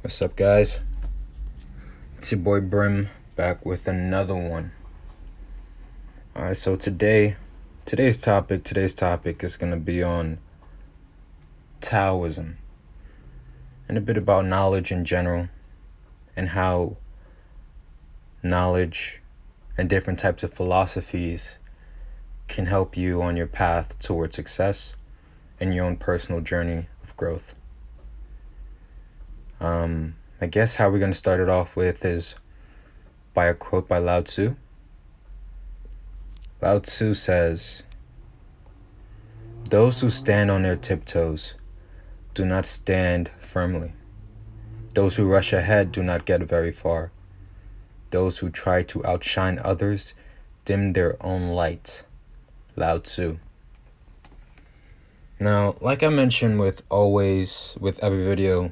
What's up, guys? It's your boy Brim back with another one. Alright, so today's topic is gonna be on Taoism and a bit about knowledge in general and how knowledge and different types of philosophies can help you on your path towards success and your own personal journey of growth. I guess how we're going to start it off with is by a quote by Lao Tzu. Lao Tzu says, "Those who stand on their tiptoes do not stand firmly. Those who rush ahead do not get very far. Those who try to outshine others dim their own light." Lao Tzu. Now, like I mentioned with every video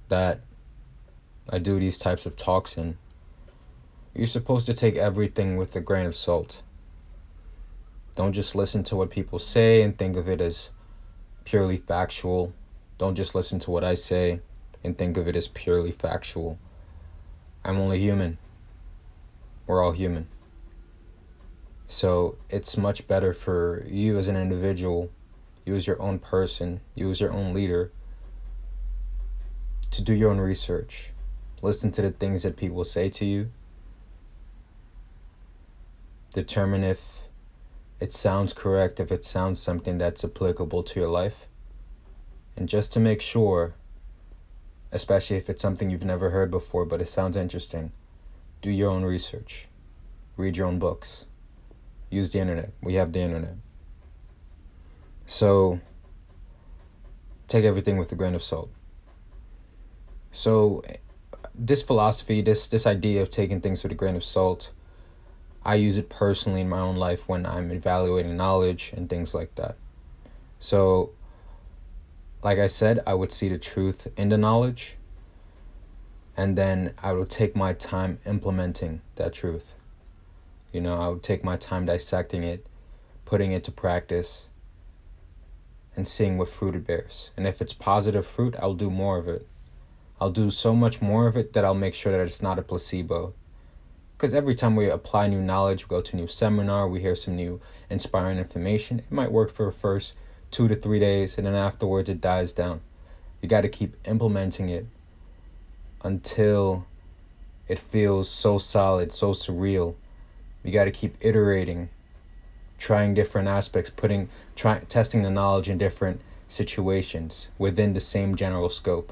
that I do these types of talks in, you're supposed to take everything with a grain of salt. Don't just listen to what people say and think of it as purely factual. Don't just listen to what I say and think of it as purely factual. I'm only human. We're all human. So it's much better for you as an individual, you as your own person, you as your own leader, to do your own research. Listen to the things that people say to you. Determine if it sounds correct, if it sounds something that's applicable to your life. And just to make sure, especially if it's something you've never heard before but it sounds interesting, do your own research. Read your own books. Use the internet. We have the internet. So take everything with a grain of salt. So this philosophy, this idea of taking things with a grain of salt, I use it personally in my own life when I'm evaluating knowledge and things like that. So, like I said, I would see the truth in the knowledge, and then I would take my time implementing that truth. I would take my time dissecting it, putting it to practice, and seeing what fruit it bears. And if it's positive fruit, I'll do more of it. I'll do so much more of it that I'll make sure that it's not a placebo. Because every time we apply new knowledge, we go to a new seminar, we hear some new inspiring information, it might work for the first 2 to 3 days, and then afterwards it dies down. You got to keep implementing it until it feels so solid, so surreal. You got to keep iterating, trying different aspects, testing the knowledge in different situations within the same general scope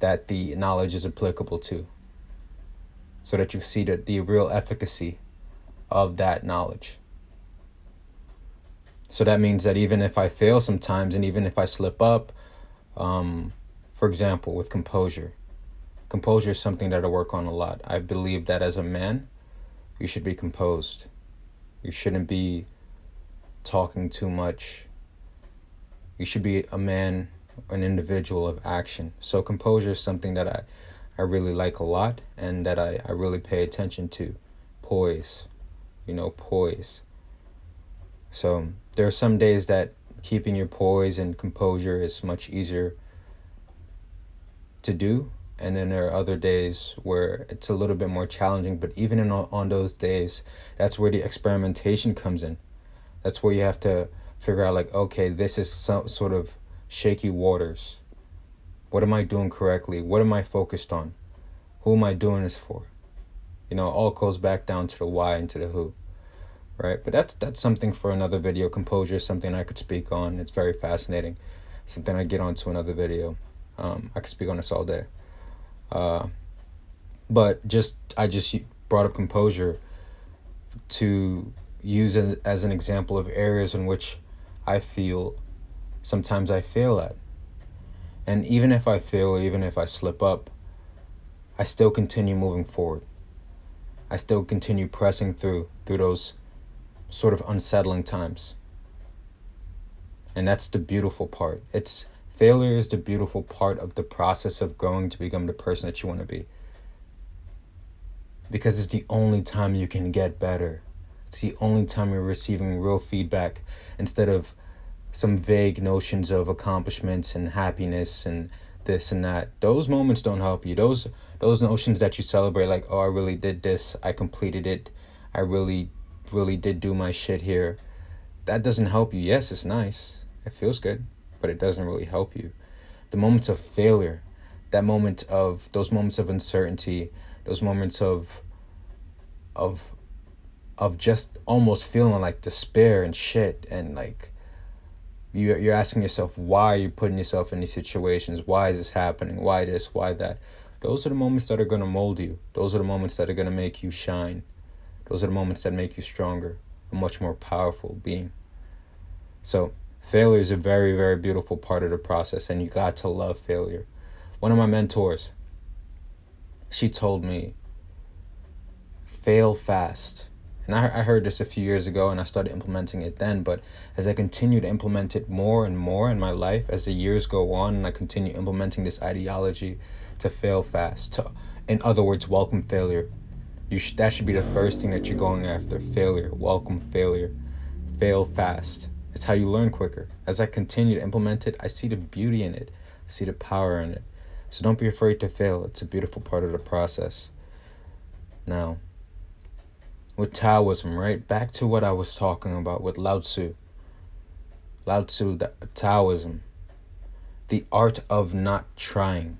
that the knowledge is applicable to, so that you see the real efficacy of that knowledge. So that means that even if I fail sometimes, and even if I slip up, for example, with composure is something that I work on a lot. I believe that as a man, you should be composed. You shouldn't be talking too much. You should be a man, an individual of action. So composure is something that I really like a lot, and that I really pay attention to. Poise. Poise. So there are some days that keeping your poise and composure is much easier to do, and then there are other days where it's a little bit more challenging. But even on those days, that's where the experimentation comes in. That's where you have to figure out, like, okay, this is some sort of shaky waters. What am I doing correctly? What am I focused on? Who am I doing this for? All goes back down to the why and to the who, right? But that's something for another video. Composure is something I could speak on. It's very fascinating. Something I get onto another video. I could speak on this all day. But I just brought up composure to use it as an example of areas in which I feel sometimes I fail at. And even if I fail, even if I slip up, I still continue moving forward. I still continue pressing through those sort of unsettling times. And that's the beautiful part. Failure is the beautiful part of the process of growing to become the person that you want to be. Because it's the only time you can get better. It's the only time you're receiving real feedback, instead of some vague notions of accomplishments and happiness and this and that. Those moments don't help you. Those notions that you celebrate, like, oh, I really did this, I completed it, I really did do my shit here. That doesn't help you. Yes, it's nice. It feels good, but it doesn't really help you. The moments of failure, those moments of uncertainty, those moments of just almost feeling like despair and shit, and like you're asking yourself, why are you putting yourself in these situations? Why is this happening? Why this? Why that? Those are the moments that are going to mold you. Those are the moments that are going to make you shine. Those are the moments that make you stronger, a much more powerful being. So failure is a very, very beautiful part of the process, and you got to love failure. One of my mentors, she told me, fail fast. And I heard this a few years ago, and I started implementing it then, but as I continue to implement it more and more in my life, as the years go on, and I continue implementing this ideology to fail fast, in other words, welcome failure. That should be the first thing that you're going after. Failure. Welcome failure. Fail fast. It's how you learn quicker. As I continue to implement it, I see the beauty in it. I see the power in it. So don't be afraid to fail. It's a beautiful part of the process. Now, with Taoism, right? Back to what I was talking about with Lao Tzu. Lao Tzu, Taoism. The art of not trying.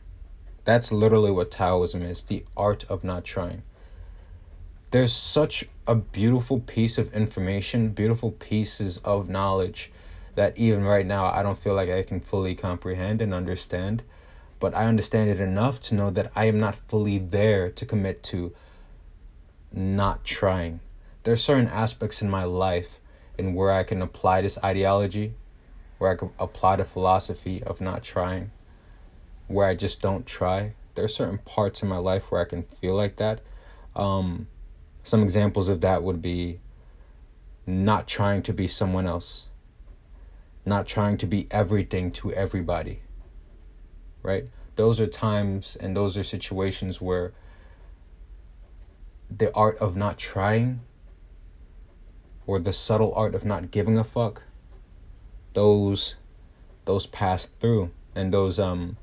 That's literally what Taoism is. The art of not trying. There's such a beautiful piece of information, beautiful pieces of knowledge that even right now I don't feel like I can fully comprehend and understand. But I understand it enough to know that I am not fully there to commit to not trying. There are certain aspects in my life in where I can apply this ideology, where I can apply the philosophy of not trying, where I just don't try. There are certain parts in my life where I can feel like that. Some examples of that would be not trying to be someone else, not trying to be everything to everybody, right? Those are times and those are situations where the art of not trying, or the subtle art of not giving a fuck, those pass through, and those I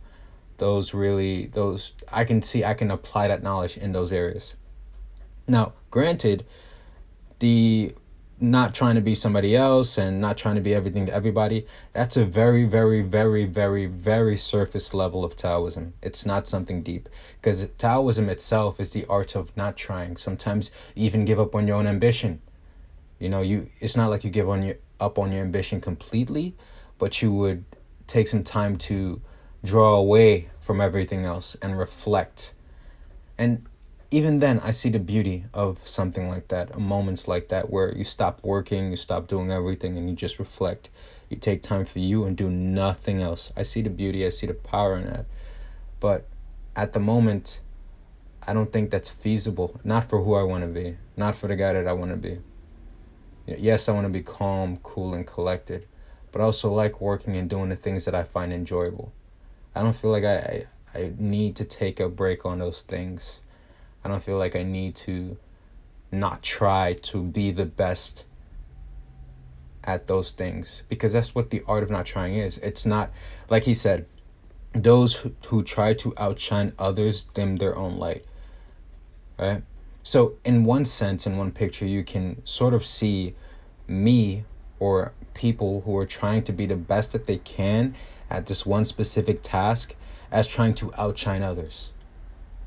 can apply that knowledge in those areas. Now, granted, the not trying to be somebody else and not trying to be everything to everybody, that's a very, very, very, very, very surface level of Taoism. It's not something deep, because Taoism itself is the art of not trying. Sometimes you even give up on your own ambition. It's not like you give up on your ambition completely, but you would take some time to draw away from everything else and reflect. And even then, I see the beauty of something like that, moments like that, where you stop working, you stop doing everything, and you just reflect. You take time for you and do nothing else. I see the beauty, I see the power in that. But at the moment, I don't think that's feasible. Not for who I want to be. Not for the guy that I want to be. Yes, I want to be calm, cool, and collected, but I also like working and doing the things that I find enjoyable. I don't feel like I need to take a break on those things. I don't feel like I need to not try to be the best at those things, because that's what the art of not trying is. It's not, like he said, those who try to outshine others dim their own light, right? So in one sense, in one picture, you can sort of see me, or people who are trying to be the best that they can at this one specific task, as trying to outshine others,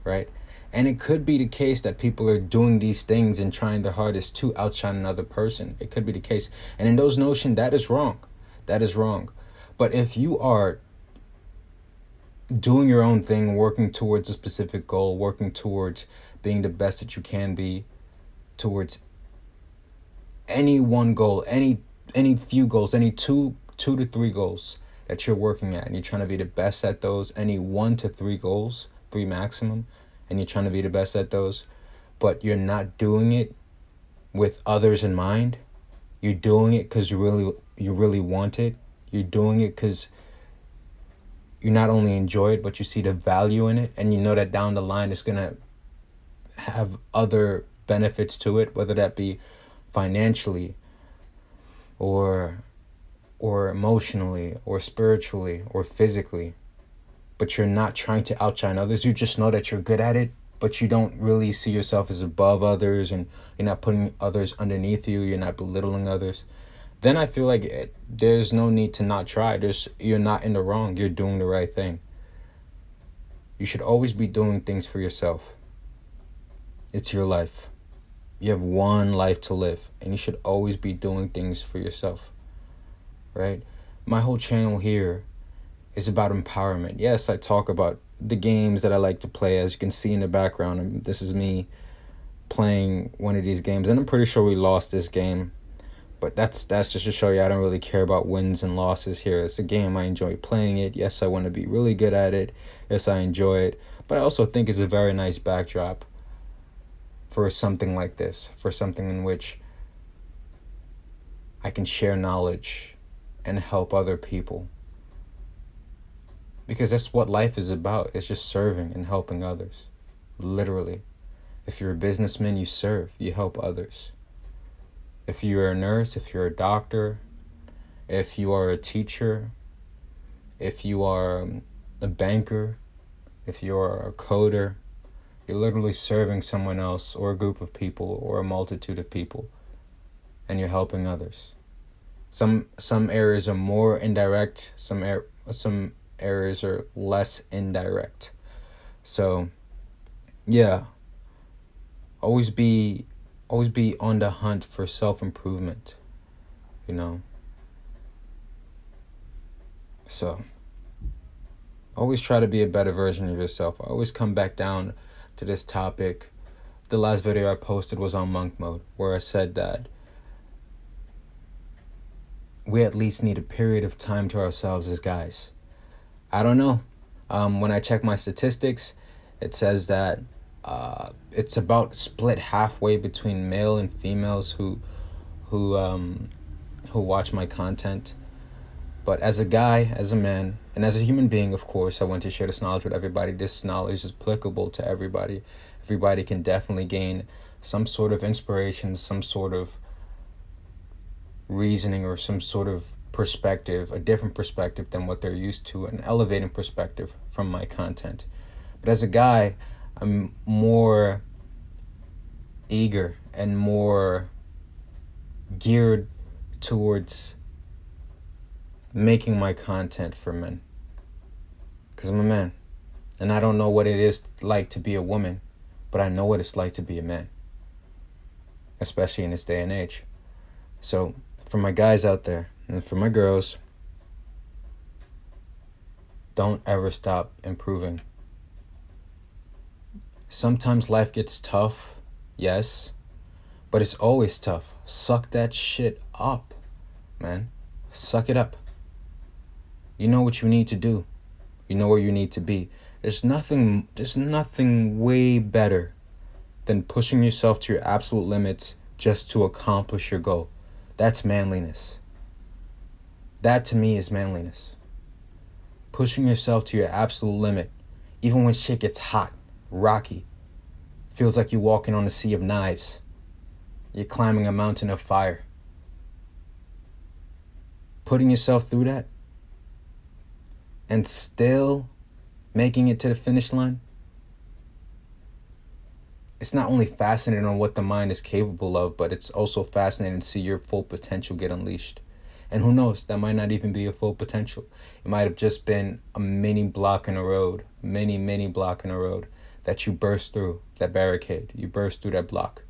right? And it could be the case that people are doing these things and trying their hardest to outshine another person. It could be the case. And in those notions, that is wrong. That is wrong. But if you are doing your own thing, working towards a specific goal, working towards being the best that you can be, towards any one goal, any few goals, any two to three goals that you're working at, and you're trying to be the best at those, any 1 to 3 goals, 3 maximum, and you're trying to be the best at those, but you're not doing it with others in mind. You're doing it because you really want it. You're doing it because you not only enjoy it, but you see the value in it, and you know that down the line it's gonna have other benefits to it, whether that be financially or emotionally or spiritually or physically. but you're not trying to outshine others. You just know that you're good at it, but you don't really see yourself as above others, and you're not putting others underneath you. You're not belittling others. Then I feel like there's no need to not try. You're not in the wrong. You're doing the right thing. You should always be doing things for yourself. It's your life. You have one life to live, and you should always be doing things for yourself, right? My whole channel here is about empowerment. Yes, I talk about the games that I like to play. As you can see in the background, this is me playing one of these games, and I'm pretty sure we lost this game, but that's just to show you I don't really care about wins and losses here. It's a game. I enjoy playing it. Yes, I want to be really good at it. Yes, I enjoy it, but I also think it's a very nice backdrop for something like this, for something in which I can share knowledge and help other people. Because that's what life is about. It's just serving and helping others. Literally. If you're a businessman, you serve, you help others. If you're a nurse, if you're a doctor, if you are a teacher, if you are a banker, if you are a coder, you're literally serving someone else or a group of people or a multitude of people, and you're helping others. Some areas are more indirect, some areas are less indirect. So, yeah, always be on the hunt for self-improvement, you know. So, always try to be a better version of yourself. I always come back down to this topic. The last video I posted was on monk mode, where I said that we at least need a period of time to ourselves as guys. I don't know. When I check my statistics, it says that it's about split halfway between male and females who watch my content. But as a guy, as a man, and as a human being, of course, I want to share this knowledge with everybody. This knowledge is applicable to everybody. Everybody can definitely gain some sort of inspiration, some sort of reasoning, or some sort of perspective, a different perspective than what they're used to, an elevating perspective from my content. But as a guy, I'm more eager and more geared towards making my content for men, because I'm a man, and I don't know what it is like to be a woman, but I know what it's like to be a man, especially in this day and age. So for my guys out there, and for my girls, don't ever stop improving. Sometimes life gets tough, yes, but it's always tough. Suck that shit up, man. Suck it up. You know what you need to do. You know where you need to be. There's nothing way better than pushing yourself to your absolute limits just to accomplish your goal. That's manliness. That to me is manliness. Pushing yourself to your absolute limit, even when shit gets hot, rocky, feels like you're walking on a sea of knives. You're climbing a mountain of fire. Putting yourself through that and still making it to the finish line. It's not only fascinating on what the mind is capable of, but it's also fascinating to see your full potential get unleashed. And who knows, that might not even be a full potential. It might have just been a mini block in a road, mini block in a road that you burst through, that barricade. You burst through that block.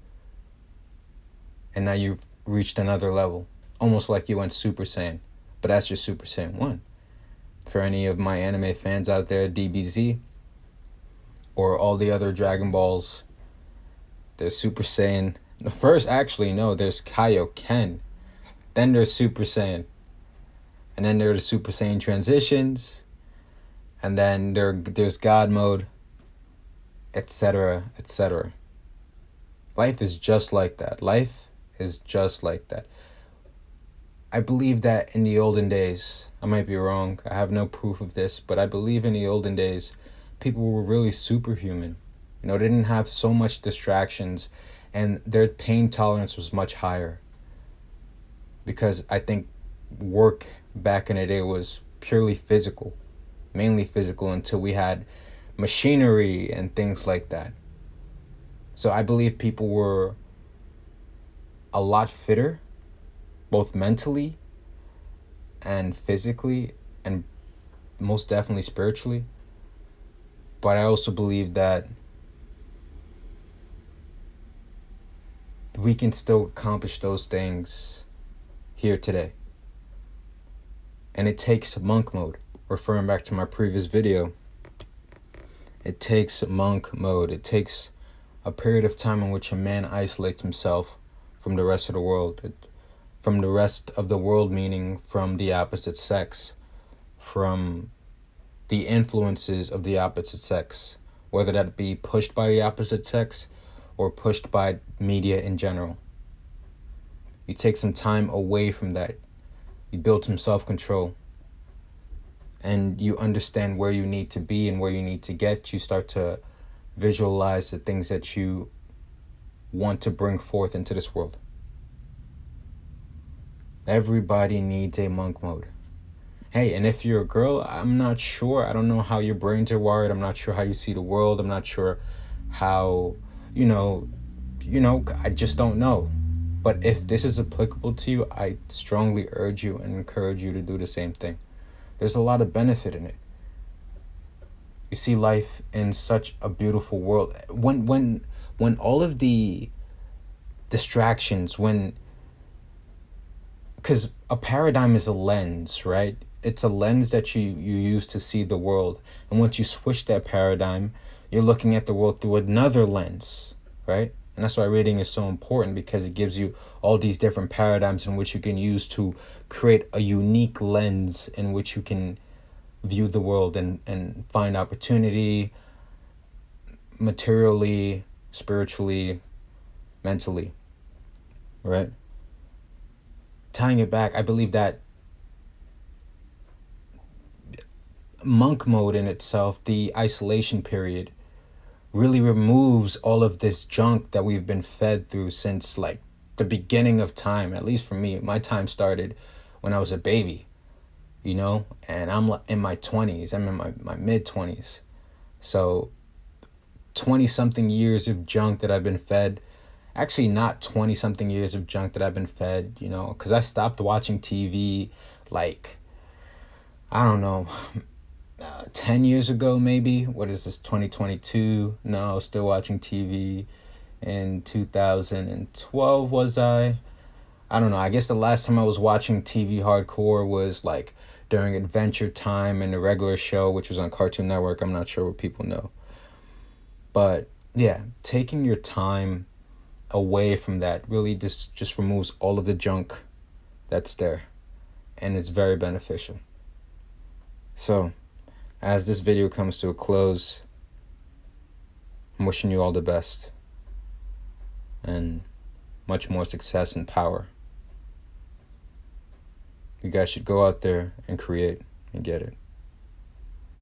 And now you've reached another level, almost like you went Super Saiyan. But that's just Super Saiyan 1. For any of my anime fans out there, DBZ, or all the other Dragon Balls, there's Super Saiyan. First, actually, no, there's Kaioken. Then there's Super Saiyan. And then there are the Super Saiyan transitions. And then there's God mode, etc., etc. Life is just like that. Life is just like that. I believe that in the olden days, I might be wrong, I have no proof of this, but I believe in the olden days, people were really superhuman. You know, they didn't have so much distractions, and their pain tolerance was much higher. Because I think work back in the day was purely physical. mainly physical, until we had machinery and things like that. So I believe people were a lot fitter, both mentally and physically, and most definitely spiritually. But I also believe that we can still accomplish those things here today. And it takes monk mode. Referring back to my previous video, it takes monk mode. It takes a period of time in which a man isolates himself from the rest of the world. From the rest of the world, meaning from the opposite sex, from the influences of the opposite sex, whether that be pushed by the opposite sex or pushed by media in general. You take some time away from that. You build some self-control. And you understand where you need to be and where you need to get. You start to visualize the things that you want to bring forth into this world. Everybody needs a monk mode. Hey, and if you're a girl, I'm not sure. I don't know how your brains are wired. I'm not sure how you see the world. I'm not sure how, I just don't know. But if this is applicable to you, I strongly urge you and encourage you to do the same thing. There's a lot of benefit in it. You see life in such a beautiful world. When all of the distractions, because a paradigm is a lens, right? It's a lens that you use to see the world. And once you switch that paradigm, you're looking at the world through another lens, right? And that's why reading is so important, because it gives you all these different paradigms in which you can use to create a unique lens in which you can view the world and find opportunity materially, spiritually, mentally, right? Tying it back, I believe that monk mode in itself, the isolation period, really removes all of this junk that we've been fed through since like the beginning of time. At least for me, my time started when I was a baby, and I'm in my 20s. I'm in my mid-20s. So 20-something years of junk that I've been fed. Actually, not 20-something years of junk that I've been fed, because I stopped watching TV like, I don't know, 10 years ago, maybe. What is this, 2022? No, still watching TV. In 2012, was I? I don't know. I guess the last time I was watching TV hardcore was like during Adventure Time and the regular show, which was on Cartoon Network. I'm not sure what people know. But yeah, taking your time away from that really just removes all of the junk that's there. And it's very beneficial. So, as this video comes to a close, I'm wishing you all the best and much more success and power. You guys should go out there and create and get it.